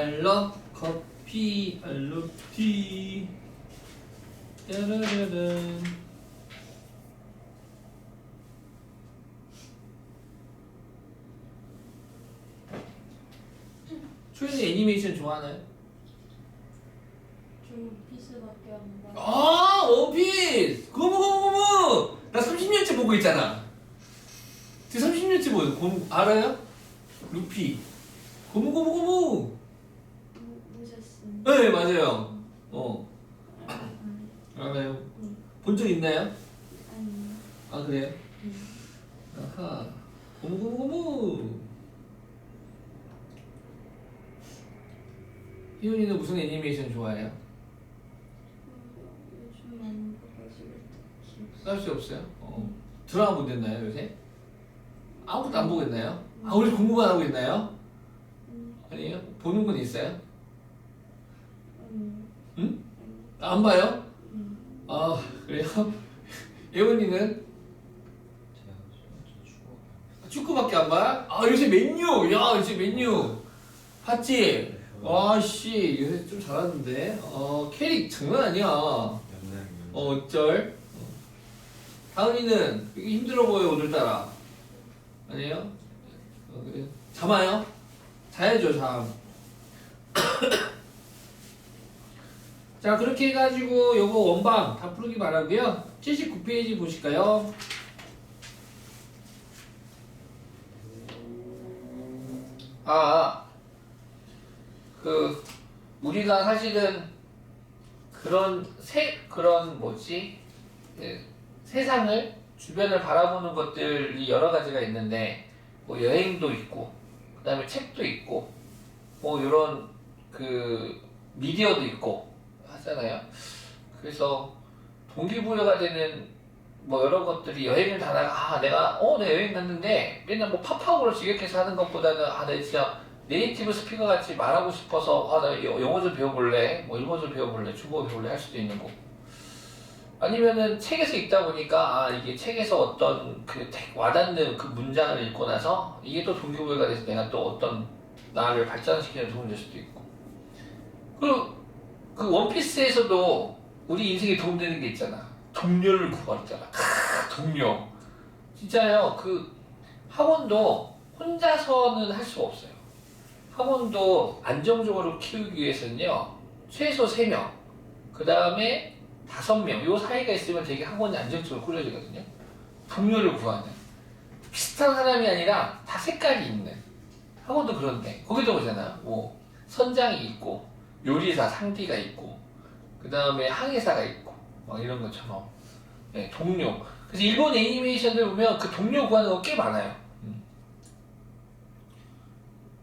I love 커피, I love tea. 짜라라란. 초연이 애니메이션 좋아하나요? 좀 피스밖에 안 봐. 아, 원피스! 고무! 나 30년째 보고 있잖아. 지금 30년째 보여. 고무, 알아요? 루피. 고무! 무셨음. 네, 맞아요. 아니. 알아요. 본 적 있나요? 아니. 아, 그래요? 아하. 고무! 희훈이는 무슨 애니메이션 좋아해요? 요즘 안 봐가지고 기억. 쌀 수 없어요? 드라마 못 됐나요, 요새? 아무것도 안 보고 있나요? 아, 우리 공부만 하고 있나요? 아니에요? 보는 건 있어요? 응? 안 봐요? 아, 그래요? 예원이는? 축구밖에 안 봐? 아, 요새 맨유! 야, 요새 맨유! 봤지? 와, 씨, 요새 좀 잘하는데? 캐릭 장난 아니야. 어쩔? 다은이는 이게 힘들어 보여, 오늘따라. 아니에요? 그래. 잠아요? 자야죠, 잠. 자, 그렇게 해가지고 요거 원방 다 풀기 바라고요. 79페이지 보실까요? 우리가 사실은 그런 뭐지? 세상을, 주변을 바라보는 것들이 여러 가지가 있는데, 뭐 여행도 있고, 그 다음에 책도 있고, 뭐 이런 미디어도 있고 하잖아요. 그래서 동기부여가 되는 뭐 여러 것들이, 여행을 다나가, 내가 여행 갔는데 맨날 뭐 팝하고를 지격해서 하는 것보다는 내가 진짜 네이티브 스피커 같이 말하고 싶어서 나 영어 좀 배워볼래, 뭐 일본어 좀 배워볼래, 중국어 배워볼래 할 수도 있는 거고, 아니면은 책에서 읽다 보니까 이게 책에서 어떤 와닿는 그 문장을 읽고 나서 이게 또 동기부여가 돼서 내가 또 어떤 나를 발전시키는 도움이 될 수도 있고. 그리고 그 원피스에서도 우리 인생에 도움되는 게 있잖아. 동료를 구하잖아. 동료. 진짜요. 학원도 혼자서는 할 수가 없어요. 학원도 안정적으로 키우기 위해서는요, 최소 3명, 그 다음에 5명, 요 사이가 있으면 되게 학원이 안정적으로 꾸려지거든요. 동료를 구하는. 비슷한 사람이 아니라 다 색깔이 있는. 학원도 그런데, 거기도 보잖아. 뭐, 선장이 있고, 요리사, 상디가 있고, 그 다음에 항해사가 있고, 막 이런 것처럼. 네, 동료. 그래서 일본 애니메이션들 보면 그 동료 구하는 거 꽤 많아요.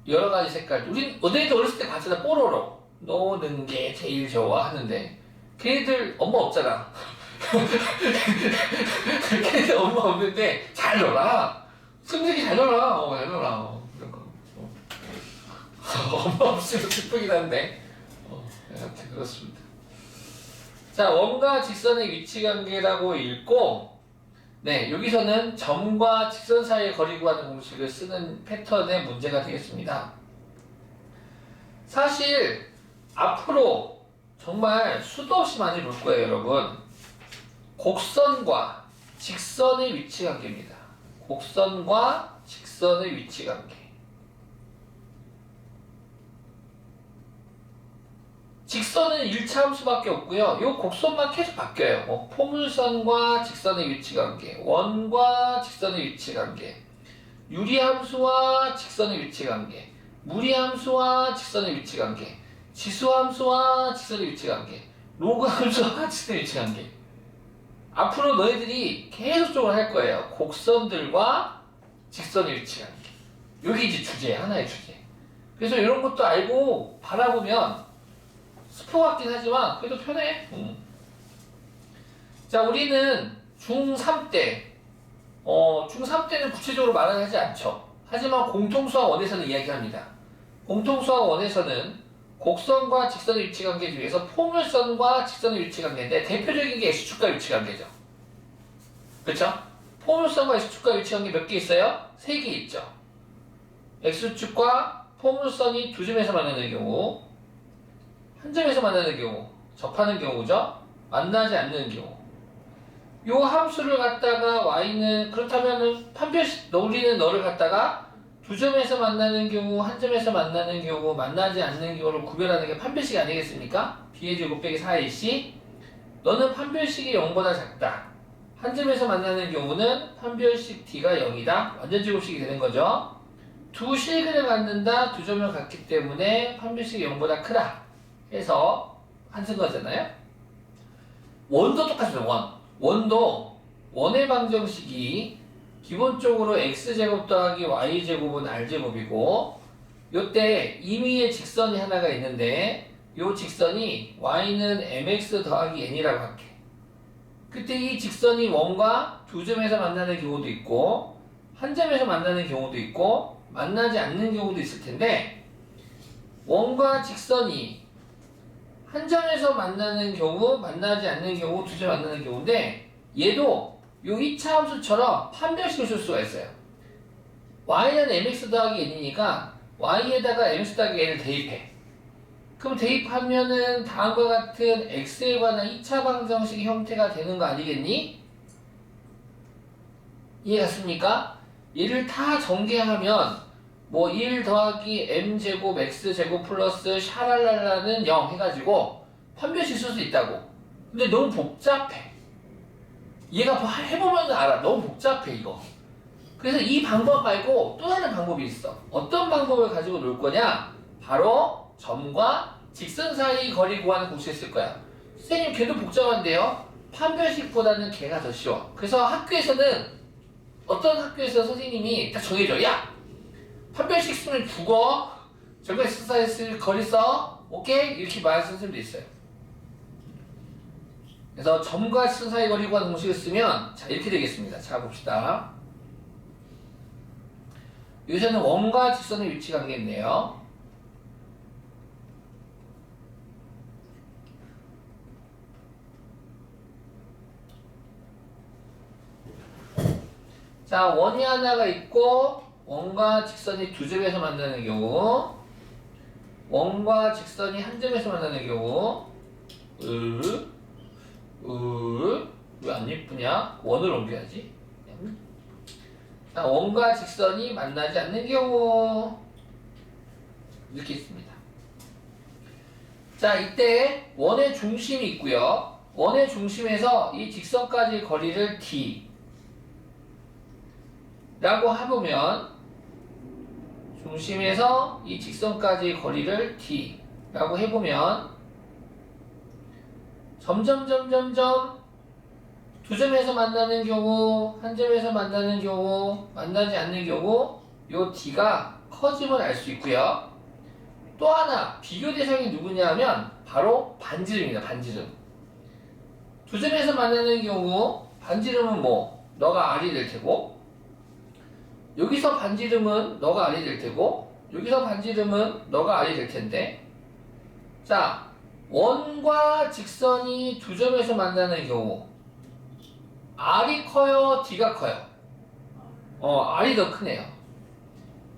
여러 가지 색깔. 우린 어린이들 어렸을 때 봤잖아. 뽀로로. 노는 게 제일 좋아 하는데, 걔네들 엄마 없잖아. 걔네들 엄마 없는데 잘 놀아. 승식이 잘 놀아. 잘 놀아. 이런 거. 엄마 없으면 슬프긴 한데. 하여튼 그렇습니다. 자, 원과 직선의 위치관계라고 읽고, 네, 여기서는 점과 직선 사이의 거리 구하는 공식을 쓰는 패턴의 문제가 되겠습니다. 사실 앞으로 정말 수도 없이 많이 볼 거예요, 여러분. 곡선과 직선의 위치관계입니다. 곡선과 직선의 위치관계. 직선은 1차 함수밖에 없고요. 이 곡선만 계속 바뀌어요. 뭐 포물선과 직선의 위치관계, 원과 직선의 위치관계, 유리함수와 직선의 위치관계, 무리함수와 직선의 위치관계, 지수함수와 직선의 위치관계, 로그함수와 직선의 위치관계. 앞으로 너희들이 계속적으로 할 거예요. 곡선들과 직선의 위치관계. 여기 이제 주제, 하나의 주제. 그래서 이런 것도 알고 바라보면 스포 같긴 하지만 그래도 편해. 자, 우리는 중3 때, 중3 때는 구체적으로 말은 하지 않죠. 하지만 공통수학 원에서는 이야기합니다. 공통수학 원에서는 곡선과 직선의 위치관계 중에서 포물선과 직선의 위치관계인데 대표적인 게 X축과 위치관계죠. 그렇죠? 포물선과 X축과 위치관계 몇 개 있어요? 3개 있죠. X축과 포물선이 두 점에서 만나는 경우, 한 점에서 만나는 경우, 접하는 경우죠. 만나지 않는 경우. 요 함수를 갖다가 y는 그렇다면은 판별식 우리는 너를 갖다가 두 점에서 만나는 경우, 한 점에서 만나는 경우, 만나지 않는 경우를 구별하는 게 판별식이 아니겠습니까? b의 제곱 빼기 4ac. 너는 판별식이 0보다 작다. 한 점에서 만나는 경우는 판별식 d가 0이다. 완전 제곱식이 되는 거죠. 두 실근을 갖는다. 두 점을 갖기 때문에 판별식이 0보다 크다. 해서 한쓴 거잖아요. 원도 똑같습니다. 원도 원의 방정식이 기본적으로 x제곱 더하기 y제곱은 r제곱이고 요때 임의의 직선이 하나가 있는데 요 직선이 y는 mx 더하기 n이라고 할게. 그때 이 직선이 원과 두 점에서 만나는 경우도 있고 한 점에서 만나는 경우도 있고 만나지 않는 경우도 있을 텐데 원과 직선이 한 점에서 만나는 경우, 만나지 않는 경우, 두 점 만나는 경우인데 얘도 요 2차 함수처럼 판별식을 쓸 수가 있어요. y는 mx 더하기 n이니까 y에다가 mx 더하기 n을 대입해. 그럼 대입하면은 다음과 같은 x에 관한 2차 방정식의 형태가 되는 거 아니겠니? 이해갔습니까? 얘를 다 전개하면 뭐 1 더하기 m제곱 x제곱 플러스 샤랄랄라는 0 해가지고 판별식 쓸 수 있다고. 근데 너무 복잡해. 얘가 해보면 알아. 너무 복잡해 이거. 그래서 이 방법 말고 또 다른 방법이 있어. 어떤 방법을 가지고 놀 거냐? 바로 점과 직선 사이 거리 구하는 공식을 쓸 거야. 선생님 걔도 복잡한데요. 판별식보다는 걔가 더 쉬워. 그래서 학교에서는 어떤 학교에서 선생님이 딱 정해줘. 야! 판별식 쓰면 죽어. 점과 직선 사이 쓸 거리 써. 오케이? 이렇게 말하는 선생님도 있어요. 그래서 점과 직선 사이 거리 구하는 공식을 쓰면 자 이렇게 되겠습니다. 자 봅시다. 여기서는 원과 직선의 위치 관계인데요. 자 원이 하나가 있고 원과 직선이 두 점에서 만나는 경우 원과 직선이 한 점에서 만나는 경우 왜 안 예쁘냐? 원을 옮겨야지. 자, 원과 직선이 만나지 않는 경우 이렇게 있습니다. 자 이때 원의 중심이 있고요. 원의 중심에서 이 직선까지 거리를 d 라고 해보면 중심에서 이 직선까지 거리를 d 라고 해보면 점점 두 점에서 만나는 경우, 한 점에서 만나는 경우, 만나지 않는 경우 요 d가 커짐을 알 수 있고요. 또 하나 비교 대상이 누구냐 하면 바로 반지름입니다. 반지름. 두 점에서 만나는 경우 반지름은 뭐 너가 r이 될 테고 여기서 반지름은 너가 r이 될 테고 여기서 반지름은 너가 r이 될 텐데 자 원과 직선이 두 점에서 만나는 경우 r이 커요? d가 커요? r이 더 크네요.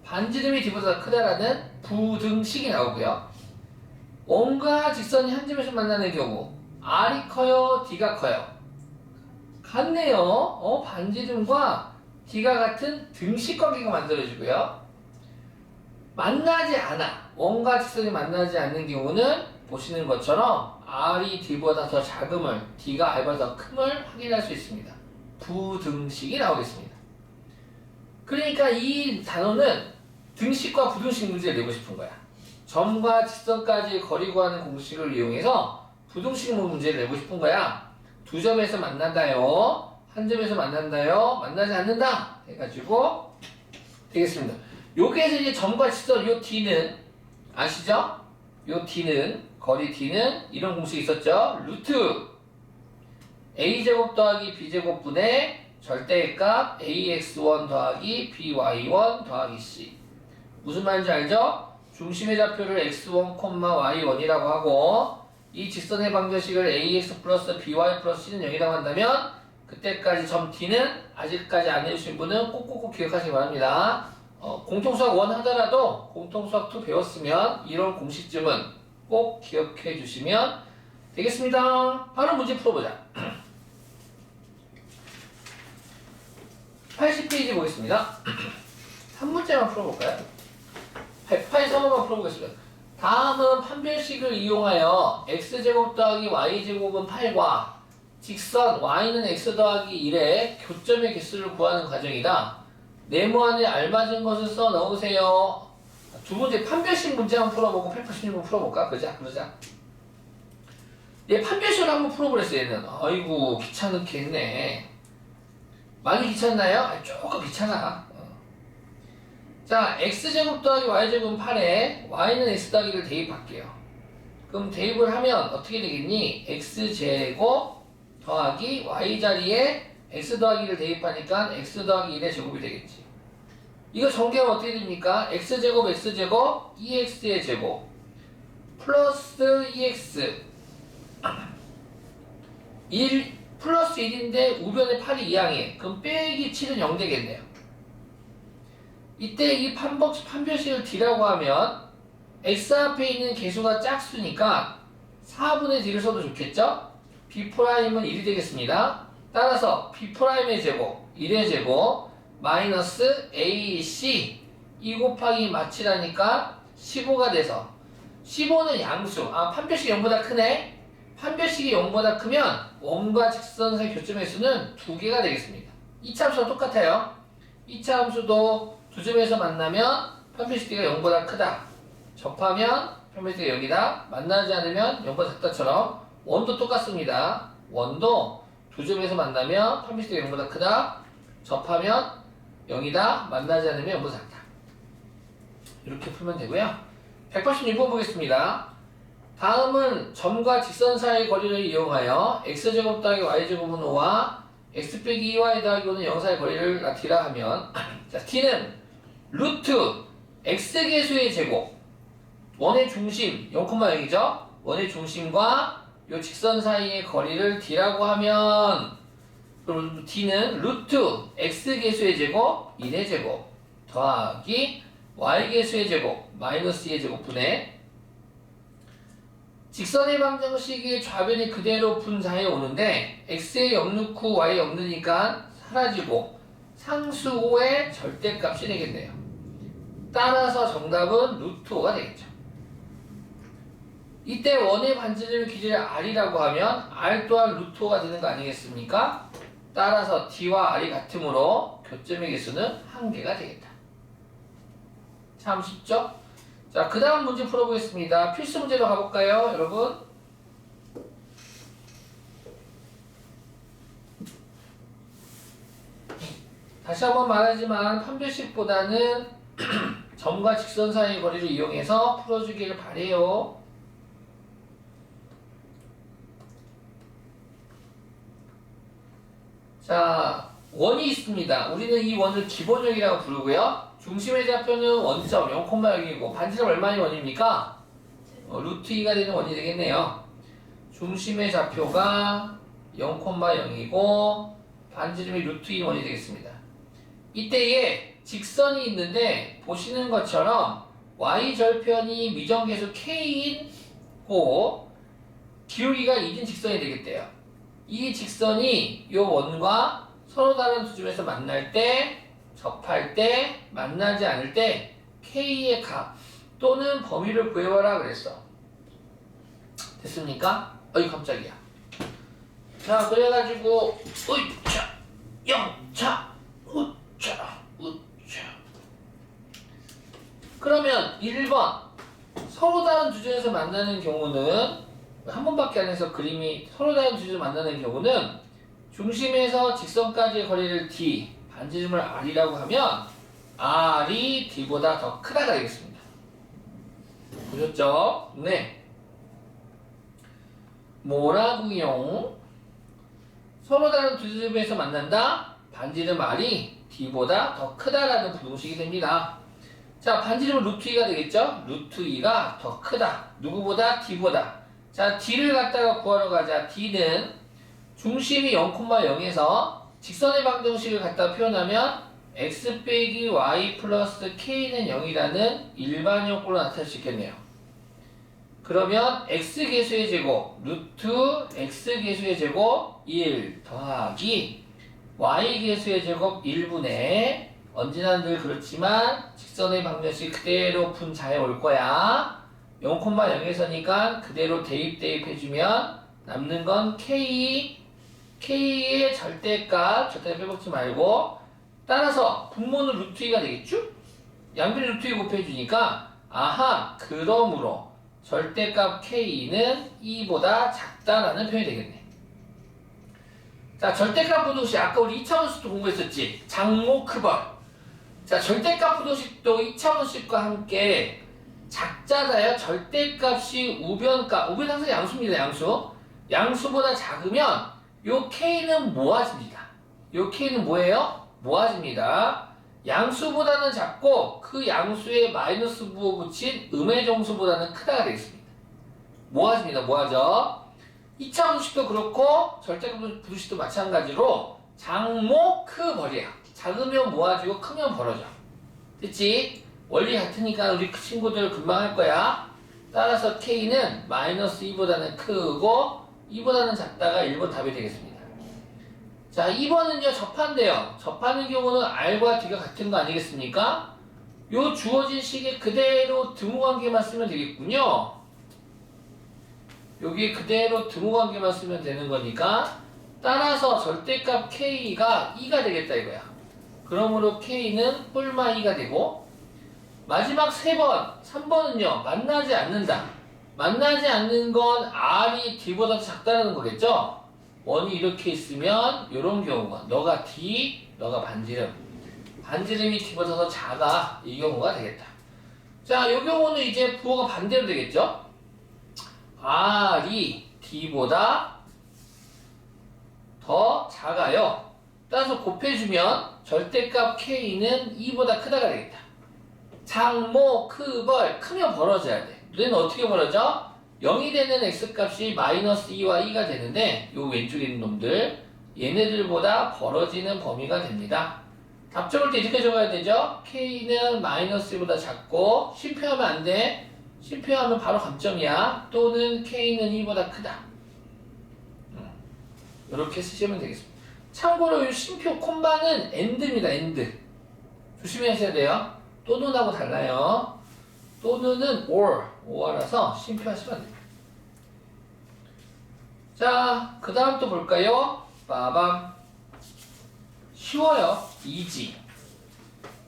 반지름이 d보다 크다라는 부등식이 나오고요. 원과 직선이 한 점에서 만나는 경우 r이 커요? d가 커요? 같네요. 반지름과 d가 같은 등식 관계가 만들어지고요. 만나지 않아. 원과 직선이 만나지 않는 경우는 보시는 것처럼 r이 d보다 더 작음을, d가 r보다 더 큼을 확인할 수 있습니다. 부등식이 나오겠습니다. 그러니까 이 단어는 등식과 부등식 문제를 내고 싶은 거야. 점과 직선까지 거리 구하는 공식을 이용해서 부등식 문제를 내고 싶은 거야. 두 점에서 만난다요. 한 점에서 만난다요. 만나지 않는다. 해가지고 되겠습니다. 여기에서 이제 점과 직선 요 d는 아시죠? 요 d는 거리 d는 이런 공식이 있었죠. 루트 a제곱 더하기 b제곱 분의 절대값 ax1 더하기 by1 더하기 c. 무슨 말인지 알죠? 중심의 좌표를 x1, y1이라고 하고 이 직선의 방정식을 ax 플러스 by 플러스 c는 0이라고 한다면 그때까지 점 d는 아직까지 안 해주신 분은 꼭꼭꼭 기억하시기 바랍니다. 공통수학 1 하더라도 공통수학 2 배웠으면 이런 공식쯤은 꼭 기억해 주시면 되겠습니다. 바로 문제 풀어보자. 80페이지 보겠습니다. 한 문제만 풀어볼까요? 183번만 풀어보겠습니다. 다음은 판별식을 이용하여 x제곱 더하기 y제곱은 8과 직선 y는 x 더하기 1의 교점의 개수를 구하는 과정이다. 네모안에 알맞은 것을 써 넣으세요. 두 문제 판별식 문제 한번 풀어보고 186번 풀어볼까? 그러자. 얘 판별식을 한번 풀어보랬어 얘는. 아이고 귀찮게 했네. 많이 귀찮나요? 조금 귀찮아. 자, x제곱 더하기 y제곱은 8에 y는 x 더하기를 대입할게요. 그럼 대입을 하면 어떻게 되겠니? x제곱 더하기 y 자리에 x 더하기를 대입하니까 x 더하기 1의 제곱이 되겠지. 이거 전개하면 어떻게 됩니까? x제곱 x제곱 2x의 제곱 플러스 2x 1 플러스 1인데 우변에 8이 이항해. 그럼 빼기 7은 0 되겠네요. 이때 이 판별식을 D라고 하면 x 앞에 있는 개수가 짝수니까 4분의 D를 써도 좋겠죠? B'은 1이 되겠습니다. 따라서 B'의 제곱, 1의 제곱, 마이너스 AC 2 곱하기 마치라니까 15가 돼서 15는 양수. 판별식이 0보다 크네? 판별식이 0보다 크면 원과 직선사의 교점의 수는 2개가 되겠습니다. 2차 함수랑 똑같아요. 2차 함수도 두 점에서 만나면 판별식 D가 0보다 크다. 접하면 판별식 D가 0이다. 만나지 않으면 0보다 작다처럼 원도 똑같습니다. 원도 두 점에서 만나면 판별식 D가 0보다 크다. 접하면 0이다. 만나지 않으면 0보다 작다. 이렇게 풀면 되고요. 186번 보겠습니다. 다음은 점과 직선 사이의 거리를 이용하여 x제곱 더하기 y제곱은 5와 x 빼기 2y 더하기 5는 0 사이의 거리를 D라 하면 자, D는 루트 x개수의 제곱 원의 중심 0,0이죠? 원의 중심과 요 직선 사이의 거리를 D라고 하면 그럼 D는 루트 x개수의 제곱 1의 제곱 더하기 y개수의 제곱 마이너스 2의 제곱분의 직선의 방정식의 좌변이 그대로 분자해 오는데 x에 0 넣고 y에 0 넣으니까 사라지고 상수 5의 절대값이 되겠네요. 따라서 정답은 루트 5가 되겠죠. 이때 원의 반지름 길이를 r이라고 하면 r 또한 루트 5가 되는 거 아니겠습니까? 따라서 d와 r이 같으므로 교점의 개수는 1개가 되겠다. 참 쉽죠? 자, 그 다음 문제 풀어보겠습니다. 필수 문제로 가볼까요, 여러분? 다시 한번 말하지만 판별식보다는 점과 직선 사이의 거리를 이용해서 풀어주기를 바래요. 자, 원이 있습니다. 우리는 이 원을 기본형이라고 부르고요. 중심의 좌표는 원점 0,0이고 반지름 얼마의 원입니까? 루트 2가 되는 원이 되겠네요. 중심의 좌표가 0,0이고 반지름이 루트 2 원이 되겠습니다. 이때에 직선이 있는데 보시는 것처럼 y절편이 미정계수 k인 고 기울기가 2인 직선이 되겠대요. 이 직선이 이 원과 서로 다른 두 점에서 만날 때 접할 때, 만나지 않을 때 K의 값 또는 범위를 구해봐라 그랬어. 됐습니까? 어이 깜짝이야. 자, 그래가지고 으차, 영차, 우차, 우차. 그러면 1번 서로 다른 두 점에서 만나는 경우는 한 번밖에 안 해서 그림이 서로 다른 두 점에서 만나는 경우는 중심에서 직선까지의 거리를 D 반지름을 r이라고 하면 r이 d보다 더 크다가 되겠습니다. 보셨죠? 네. 뭐라고요? 서로 다른 두 점에서 만난다? 반지름 r이 d보다 더 크다라는 부등식이 됩니다. 자, 반지름은 루트 2가 되겠죠? 루트 2가 더 크다. 누구보다? d보다. 자, d를 갖다가 구하러 가자. d는 중심이 0,0에서 직선의 방정식을 갖다 표현하면 x 빼기 y 플러스 k는 0이라는 일반역으로 나타낼 수 있겠네요. 그러면 x 계수의 제곱 루트 x 계수의 제곱 1 더하기 y 계수의 제곱 1분의 언제나 늘 그렇지만 직선의 방정식 그대로 분자에 올 거야. 0,0에서니까 그대로 대입해주면 남는 건 k의 절대값 빼먹지 말고 따라서 분모는 루트 2가 되겠죠? 양변 루트 2 곱해주니까 아하 그러므로 절대값 k는 2보다 작다라는 표현이 되겠네. 자, 절대값 부도식 아까 우리 2차원식도 공부했었지. 장모 크벌. 자, 절대값 부도식도 2차원식과 함께 작잖아요. 절대값이 우변값. 우변 항상 양수입니다. 양수. 양수보다 작으면 요 k는 모아집니다. 요 k는 뭐예요? 모아집니다. 양수보다는 작고 그 양수에 마이너스 부호 붙인 음의 정수보다는 크다가 되겠습니다. 모아집니다. 모아져. 2차원식도 그렇고 절대값 부도식도 마찬가지로 장모 크벌이야. 작으면 모아지고 크면 벌어져. 됐지? 원리 같으니까 우리 친구들 금방 할 거야. 따라서 k는 마이너스 2보다는 크고 2보다는 작다가 1번 답이 되겠습니다. 자, 2번은요 접한대요. 접하는 경우는 r과 d가 같은 거 아니겠습니까? 요 주어진 식에 그대로 등호관계만 쓰면 되겠군요. 여기 그대로 등호관계만 쓰면 되는 거니까 따라서 절대값 k가 2가 되겠다 이거야. 그러므로 k는 뿔마 2가 되고 마지막 3번, 3번은요 만나지 않는다. 만나지 않는 건 r이 d보다 작다는 거겠죠? 원이 이렇게 있으면 이런 경우가 너가 d, 너가 반지름. 반지름이 d보다 더 작아. 이 경우가 되겠다. 자, 이 경우는 이제 부호가 반대로 되겠죠? r이 d보다 더 작아요. 따라서 곱해주면 절대값 k는 2보다 크다가 되겠다. 장모, 크벌, 크면 벌어져야 돼. 얘는 어떻게 벌어져? 0이 되는 x값이 마이너스 2와 2가 되는데 요 왼쪽에 있는 놈들 얘네들보다 벌어지는 범위가 됩니다. 답 적을 때 이렇게 적어야 되죠? k는 마이너스 2보다 작고 쉼표하면 안 돼. 쉼표하면 바로 감점이야. 또는 k는 2보다 크다. 이렇게 쓰시면 되겠습니다. 참고로 이 쉼표 콤마는 AND입니다. AND. 조심하셔야 돼요. 또는하고 달라요. 또는은 or라서 쉼표하시면 안 됩니다. 자, 그 다음 또 볼까요? 빠밤. 쉬워요. easy.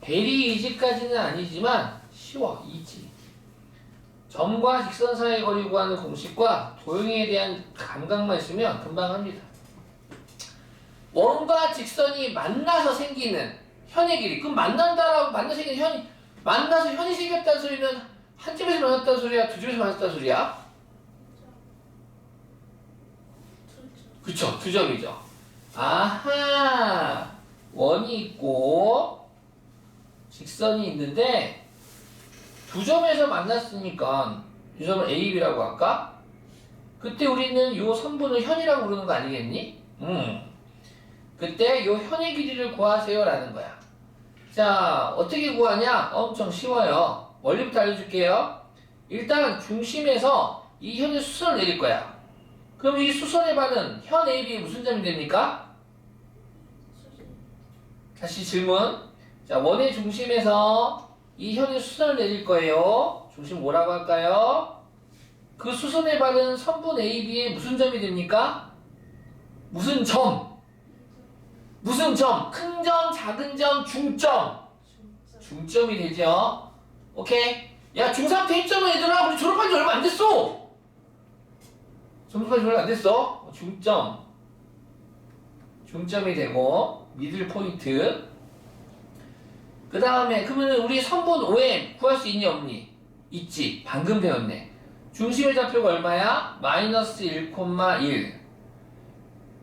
very easy까지는 아니지만 쉬워. easy. 점과 직선 사이의 거리 구하는 공식과 도형에 대한 감각만 있으면 금방 합니다. 원과 직선이 만나서 생기는 현의 길이. 그럼 만나서 생기는 만나서 현이 생겼다는 소리는 한 집에서 만났다는 소리야? 두 집에서 만났다는 소리야? 그쵸, 두 점이죠. 아하, 원이 있고 직선이 있는데 두 점에서 만났으니까 이 점을 A, B라고 할까? 그때 우리는 이 선분을 현이라고 부르는 거 아니겠니? 그때 이 현의 길이를 구하세요 라는 거야. 자, 어떻게 구하냐? 엄청 쉬워요. 원리부터 알려줄게요. 일단 중심에서 이 현의 수선을 내릴 거야. 그럼 이 수선의 반은 현 AB의 무슨 점이 됩니까? 다시 질문. 자, 원의 중심에서 이 현의 수선을 내릴 거예요. 중심 뭐라고 할까요? 그 수선의 반은 선분 AB의 무슨 점이 됩니까? 무슨 점? 무슨 점? 큰 점, 작은 점, 중점. 중점이 되죠. 오케이? 야, 중3 대입점은 얘들아, 우리 졸업한 지 얼마 안 됐어. 졸업한 지 얼마 안 됐어. 중점. 중점이 되고, 미들 포인트. 그 다음에, 그러면 우리 선분 OM 구할 수 있니, 없니? 있지. 방금 배웠네. 중심의 좌표가 얼마야? 마이너스 1,1.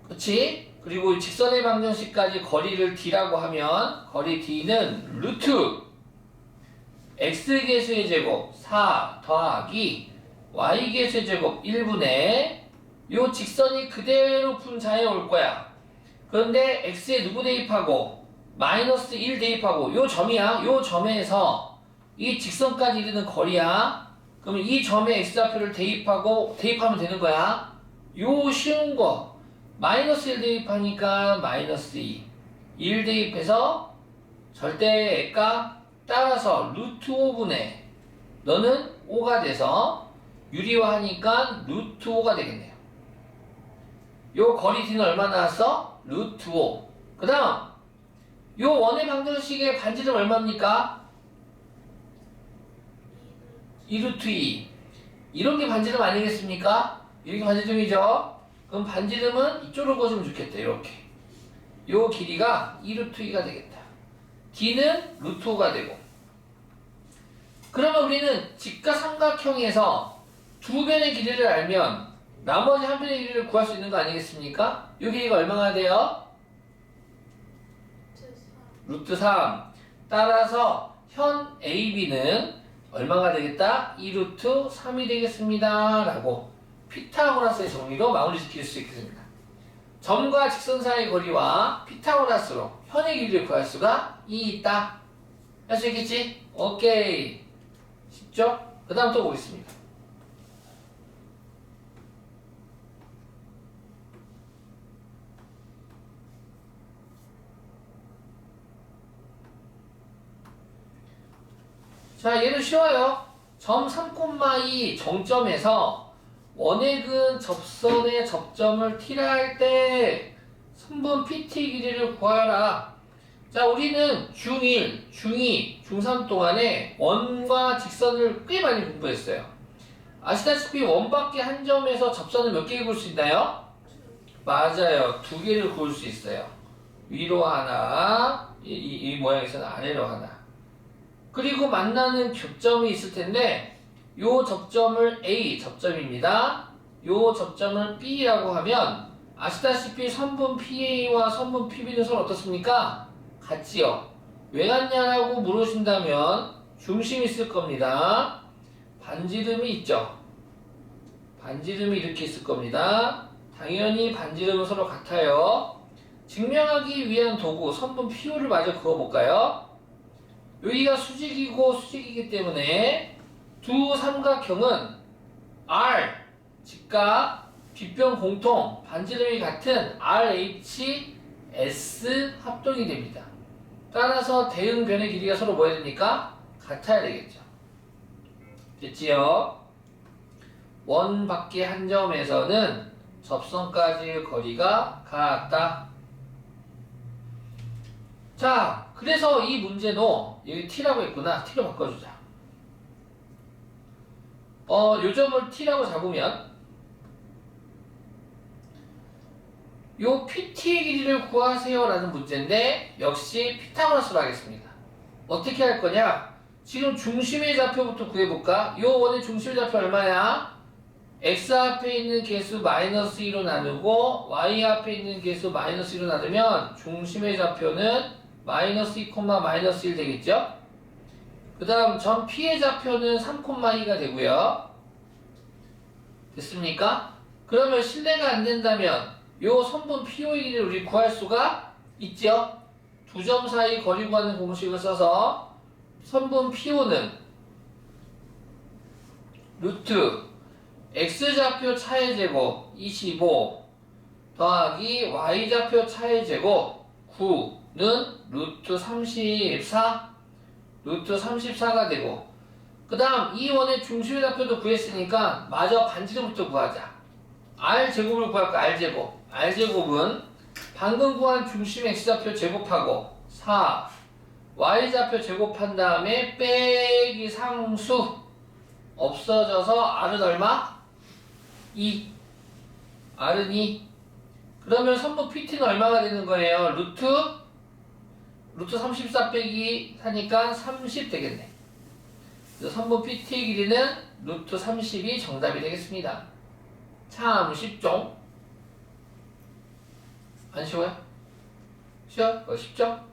그치? 그리고 직선의 방정식까지 거리를 d라고 하면 거리 d는 루트 x계수의 제곱 4 더하기 y계수의 제곱 1분의 요 직선이 그대로 분자에 올 거야. 그런데 x에 누구 대입하고 마이너스 1 대입하고 요 점이야. 요 점에서 이 직선까지 이르는 거리야. 그러면 이 점에 x좌표를 대입하면 되는 거야. 요 쉬운 거 마이너스 1 대입하니까 마이너스 2 1 대입해서 절대값 따라서 루트 5분의 너는 5가 돼서 유리화하니까 루트 5가 되겠네요. 요 거리 D는 얼마 나왔어? 루트 5. 그 다음 요 원의 방정식의 반지름 얼마입니까? 2루트 2. 이런 게 반지름 아니겠습니까? 이렇게 반지름이죠? 그럼 반지름은 이쪽으로 꺼주면 좋겠다. 이렇게. 요 길이가 2루트 2가 되겠다. D는 루트 5가 되고. 그러면 우리는 직각 삼각형에서 두 변의 길이를 알면 나머지 한 변의 길이를 구할 수 있는 거 아니겠습니까? 요 길이가 얼마나 돼요? 루트 3. 따라서 현 AB는 얼마가 되겠다? 2루트 3이 되겠습니다. 라고 피타고라스의 정리로 마무리 지킬 수 있겠습니다. 점과 직선 사이의 거리와 피타고라스로 현의 길이를 구할 수가 있다. 할 수 있겠지? 오케이. 쉽죠? 그 다음 또 보겠습니다. 자, 얘는 쉬워요. 점 3,2 정점에서 원액은 접선의 접점을 T라 할 때 선분 PT 길이를 구하라. 자, 우리는 중1, 중2, 중3 동안에 원과 직선을 꽤 많이 공부했어요. 아시다시피 원밖에 한 점에서 접선을 몇 개 그을 수 있나요? 맞아요. 두 개를 그을 수 있어요. 위로 하나, 이 모양에서는 아래로 하나. 그리고 만나는 교점이 있을 텐데 요 접점을 A 접점입니다. 요 접점을 B라고 하면 아시다시피 선분 PA와 선분 PB는 서로 어떻습니까? 같지요. 왜 같냐라고 물으신다면 중심이 있을 겁니다. 반지름이 있죠. 반지름이 이렇게 있을 겁니다. 당연히 반지름은 서로 같아요. 증명하기 위한 도구 선분 PO를 마저 그어볼까요? 여기가 수직이고 수직이기 때문에 두 삼각형은 R 직각 빗변 공통 반지름이 같은 RHS 합동이 됩니다. 따라서 대응변의 길이가 서로 뭐야 됩니까? 같아야 되겠죠. 됐지요? 원 밖의 한 점에서는 접선까지의 거리가 같다. 자, 그래서 이 문제도 여기 T라고 했구나. T로 바꿔주자. 요 점을 T라고 잡으면 요 PT의 길이를 구하세요 라는 문제인데 역시 피타고라스로 하겠습니다. 어떻게 할 거냐? 지금 중심의 좌표부터 구해볼까? 요 원의 중심의 좌표 얼마야? X 앞에 있는 개수 마이너스 2로 나누고 Y 앞에 있는 개수 마이너스 2로 나누면 중심의 좌표는 마이너스 2, 마이너스 1 되겠죠? 그 다음 점 P의 좌표는 3,2가 되고요. 됐습니까? 그러면 실례가 안 된다면 요 선분 PO의 길이를 우리 구할 수가 있죠? 두 점 사이 거리 구하는 공식을 써서 선분 PO는 루트 X좌표 차의 제곱 25 더하기 Y좌표 차의 제곱 9는 루트 34 루트 34가 되고 그 다음 이 원의 중심의 좌표도 구했으니까 마저 반지름부터 구하자. R제곱을 구할까? R제곱. R제곱은 방금 구한 중심 X좌표 제곱하고 4 Y좌표 제곱한 다음에 빼기 상수 없어져서 R은 얼마? 2 R은 2 그러면 선분 PT는 얼마가 되는 거예요? 루트 34 빼기 하니까 30 되겠네. 그래서 선분 PT의 길이는 루트 30이 정답이 되겠습니다. 참 쉽죠? 안 쉬워요? 쉬워? 쉽죠?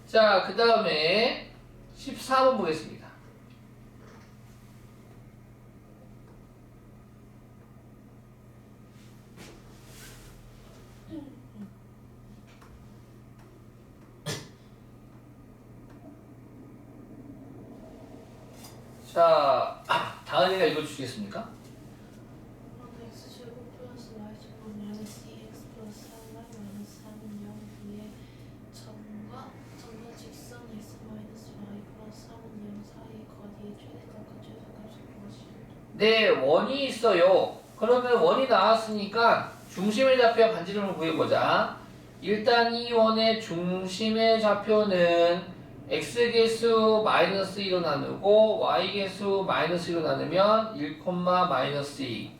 자, 그 다음에 14번 보겠습니다. 자, 다은이가 읽어주시겠습니까? x제곱 플러스 y제곱 마이너스 2x 플러스 4y 마이너스 3은 0 위에 점과 직선 x 마이너스 y 플러스 3은 0 사이의 거리의 최대값과 최소값을 구하시오. 네, 원이 있어요. 그러면 원이 나왔으니까 중심의 좌표와 반지름을 구해보자. 일단 이 원의 중심의 좌표는 x개수 마이너스 2로 나누고 y개수 마이너스 2로 나누면 1, 마이너스 2.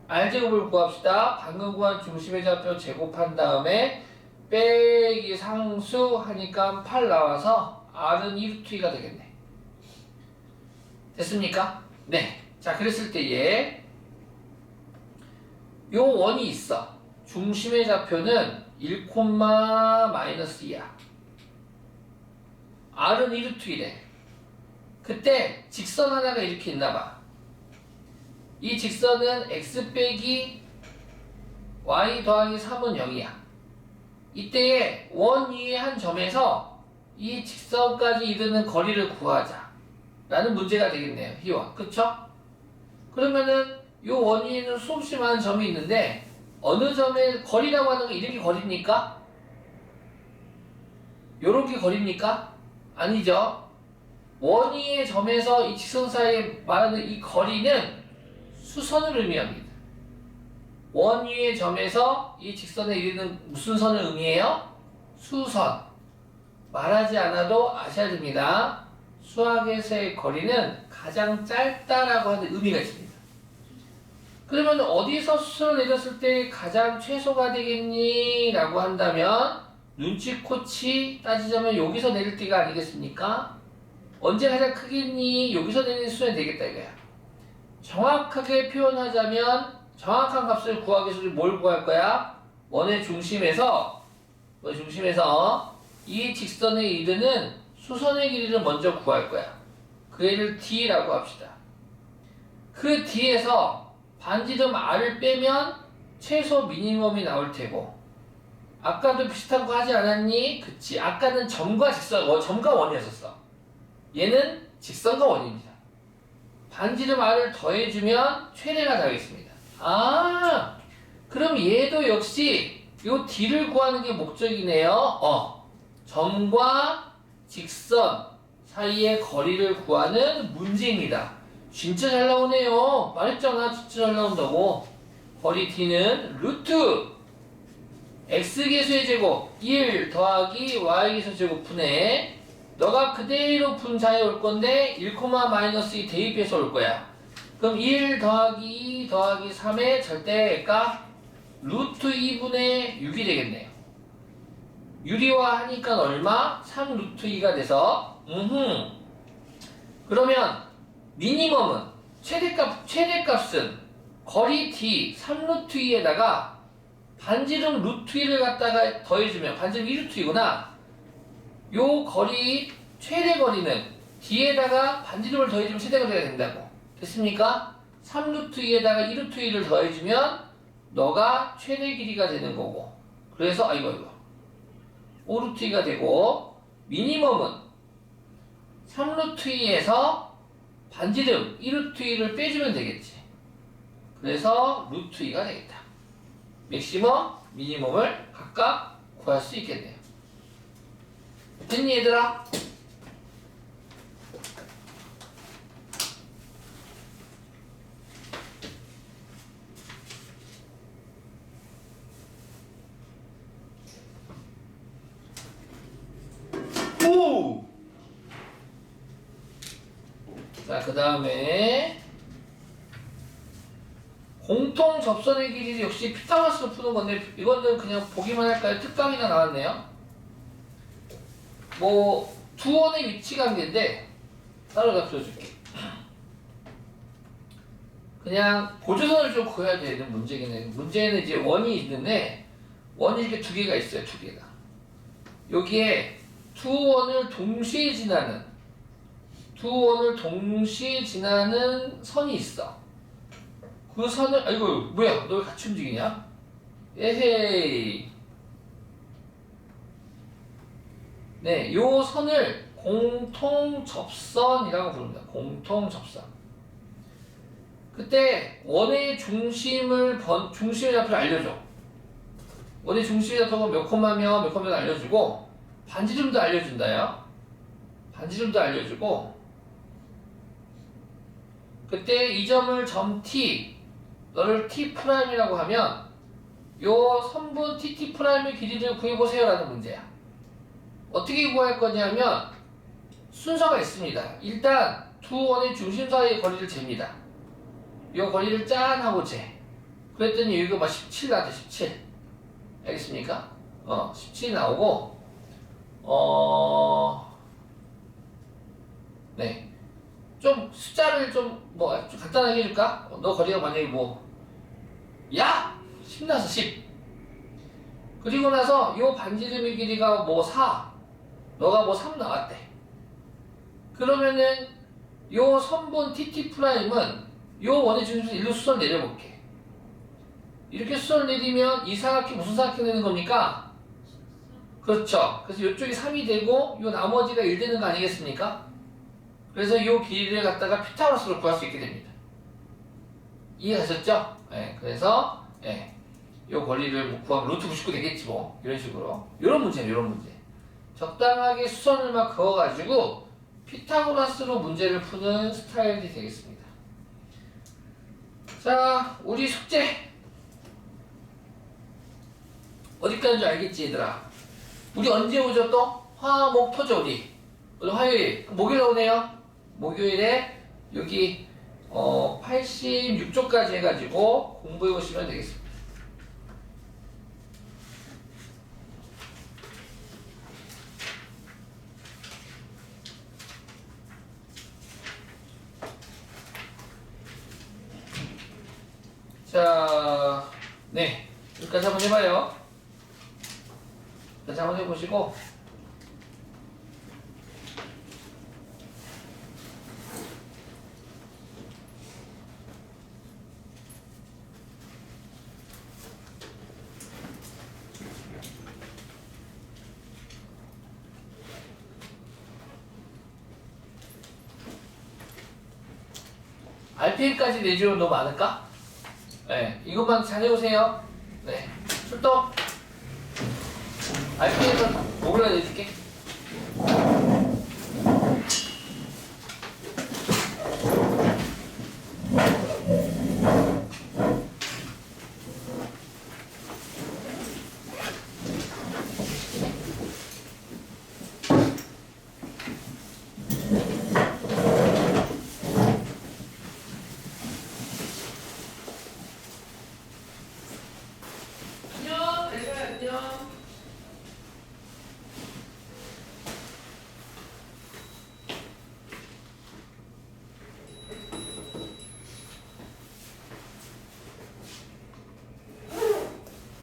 r제곱을 구합시다. 방금 구한 중심의 좌표 제곱한 다음에 빼기 상수 하니까 8 나와서 r은 2루트가 되겠네. 됐습니까? 네. 자, 그랬을 때에 요 원이 있어. 중심의 좌표는 1, 마이너스 2야. r은 2루트이래. 그때 직선 하나가 이렇게 있나봐. 이 직선은 x 빼기 y 더하기 3은 0이야. 이때에 원 위의 한 점에서 이 직선까지 이르는 거리를 구하자 라는 문제가 되겠네요. 희원. 그쵸? 그러면은 요 원 위에는 수없이 많은 점이 있는데 어느 점의 거리라고 하는 게 이렇게 거리입니까? 요렇게 거리입니까? 아니죠. 원 위의 점에서 이 직선 사이에 말하는 이 거리는 수선을 의미합니다. 원 위의 점에서 이 직선에 이르는 무슨 선을 의미해요? 수선. 말하지 않아도 아셔야 됩니다. 수학에서의 거리는 가장 짧다라고 하는 의미가 있습니다. 그러면 어디서 수선을 내렸을 때 가장 최소가 되겠니? 라고 한다면 눈치코치 따지자면 여기서 내릴 때가 아니겠습니까? 언제 가장 크겠니? 여기서 내리는 수선이 되겠다 이거야. 정확하게 표현하자면 정확한 값을 구하기 위해서 뭘 구할 거야? 원의 중심에서 이 직선에 이르는 수선의 길이를 먼저 구할 거야. 그 애를 D라고 합시다. 그 D에서 반지름 R을 빼면 최소 미니멈이 나올 테고 아까도 비슷한 거 하지 않았니? 그치. 아까는 점과 직선, 점과 원이었었어. 얘는 직선과 원입니다. 반지름 R을 더해주면 최대가 나오겠습니다. 아, 그럼 얘도 역시 요 D를 구하는 게 목적이네요. 점과 직선 사이의 거리를 구하는 문제입니다. 진짜 잘 나오네요. 말했잖아. 진짜 잘 나온다고. 거리 D는 루트 x개수의 제곱 1 더하기 y개수 제곱분에 너가 그대로 분자해 올 건데 1, 마이너스 2 대입해서 올 거야. 그럼 1 더하기 2 더하기 3의 절대값 루트 2분의 6이 되겠네요. 유리화 하니까 얼마? 3 루트 2가 돼서 그러면 미니멈은 최대값은 거리 D 3 루트 2에다가 반지름 루트 2를 갖다가 더해주면 반지름 2 루트 2구나. 요 거리 최대 거리는 D에다가 반지름을 더해주면 최대 거리가 된다고. 됐습니까? 3 루트 2에다가 2 루트 2를 더해주면 너가 최대 길이가 되는 거고. 그래서 5 루트 2가 되고 미니멈은 3 루트 2에서 반지름 2 루트 2를 빼주면 되겠지. 그래서 루트 2가 되겠다. 맥시멈, 미니멈을 각각 구할 수 있겠네요. 됐니 얘들아? 오! 자, 그 다음에 공통 접선의 길이 역시 피타고라스로 푸는 건데 이거는 그냥 보기만 할까요? 특강이나 나왔네요. 두 원의 위치 관계인데 따로 다 풀어줄게. 그냥 보조선을 좀 구해야 되는 문제긴 해요. 문제는 이제 원이 있는데 원이 이렇게 두 개가 있어요. 두 개가. 여기에 두 원을 동시에 지나는 선이 있어. 그 선을 아이고 뭐야 너 왜 같이 움직이냐? 에헤이. 네, 요 선을 공통접선이라고 부릅니다. 공통접선. 그때 원의 중심의 좌표를 알려줘. 원의 중심의 좌표가 몇 콤마면 몇 콤마면 알려주고 반지름도 알려준다요. 반지름도 알려주고 그때 이 점을 점 T 너를 T'이라고 하면 요 선분 TT'의 길이를 구해보세요 라는 문제야. 어떻게 구할 거냐면 순서가 있습니다. 일단 두 원의 중심 사이의 거리를 잽니다. 이 거리를 짠 하고 재. 그랬더니 여기가 막 17 나왔대. 17. 알겠습니까? 17이 나오고 네. 좀 숫자를 좀 간단하게 해줄까? 너 거리가 만약에 야! 10 나왔어. 10. 그리고 나서 요 반지름의 길이가 4. 너가 3 나왔대. 그러면은 요 선분 TT'은 요 원의 중심에서 일로 수선 내려볼게. 이렇게 수선 내리면 이 사각형 무슨 사각형 되는 겁니까? 그렇죠. 그래서 이쪽이 3이 되고 요 나머지가 1 되는 거 아니겠습니까? 그래서 요 길이를 갖다가 피타고라스로 구할 수 있게 됩니다. 이해가셨죠? 네, 그래서 요 거리를 구하면 루트 99 되겠지 이런 식으로. 요런 문제예요. 요런 문제. 적당하게 수선을 막 그어가지고 피타고라스로 문제를 푸는 스타일이 되겠습니다. 자, 우리 숙제 어디까지인 줄 알겠지 얘들아? 우리 언제 오죠 또? 화, 목, 토죠 우리. 오늘 화요일. 목요일 오네요. 목요일에 여기 86쪽까지 해가지고 공부해 보시면 되겠습니다. 자, 네. 여기까지 한번 해봐요. 여기까지 한번 해보시고. RPM까지 내주면 너무 많을까? 네, 이것만 잘 해오세요. 네, 출동. RPM은 뭐라 내줄게?